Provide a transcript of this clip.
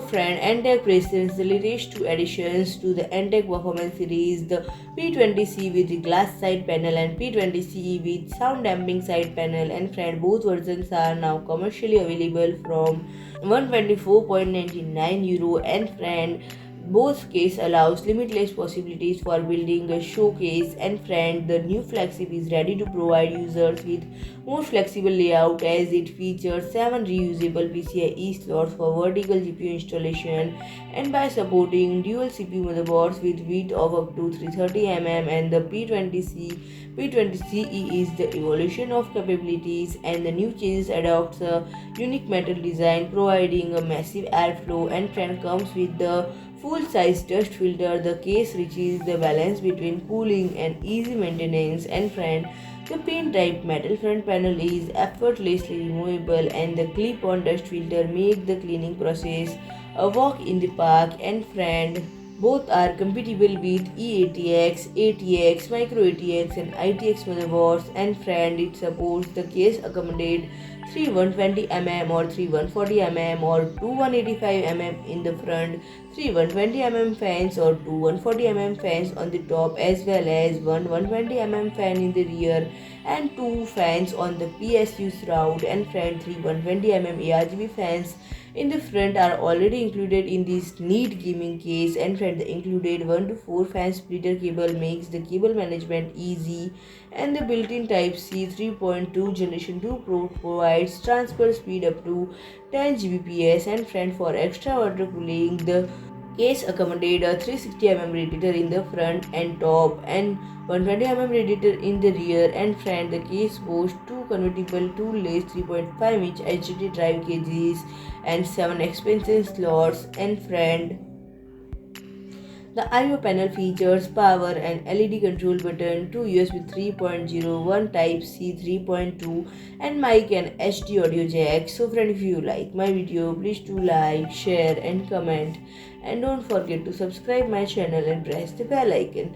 friend, Antec presents the latest two additions to the Antec Performance Series, the P20C with the glass side panel and P20CE with sound damping side panel. And friend, both versions are now commercially available from €124.99. And friend, both case allows limitless possibilities for building a showcase. And friend, the new flagship is ready to provide users with more flexible layout as it features 7 reusable PCI-E slots for vertical GPU installation, and by supporting dual CPU motherboards with width of up to 330 mm. And the P20CE is the evolution of capabilities, and the new changes adopts a unique metal design providing a massive airflow. And friend, comes with the full-size dust filter. The case reaches the balance between cooling and easy maintenance. And friend, the pin-type metal front panel is effortlessly removable, and the clip-on dust filter make the cleaning process a walk in the park. And friend, both are compatible with eATX, ATX, micro ATX and ITX motherboards. And friend, it supports the case accommodate 3 120 mm or 3 140 mm or 2 185 mm in the front, 3 120 mm fans or 2 140 mm fans on the top, as well as 1 120 mm fan in the rear and 2 fans on the PSU shroud. And friend, 3 120 mm ARGB fans in the front are already included in this neat gaming case. And friend, the included 1 to 4 fan splitter cable makes the cable management easy, and the built-in Type-C 3.2 Generation 2 provides transfer speed up to 10 Gbps. And friend, for extra water cooling, the case accommodates a 360 mm radiator in the front and top and 120 mm radiator in the rear. And friend, the case boasts 2 convertible 2-layer 3.5-inch HDD drive cages and 7 expansion slots. And friend, the I/O panel features power and LED control button, 2 USB 3.0, 1 Type-C 3.2 and mic and HD audio jack. So friend, if you like my video, please do like, share and comment, and don't forget to subscribe my channel and press the bell icon.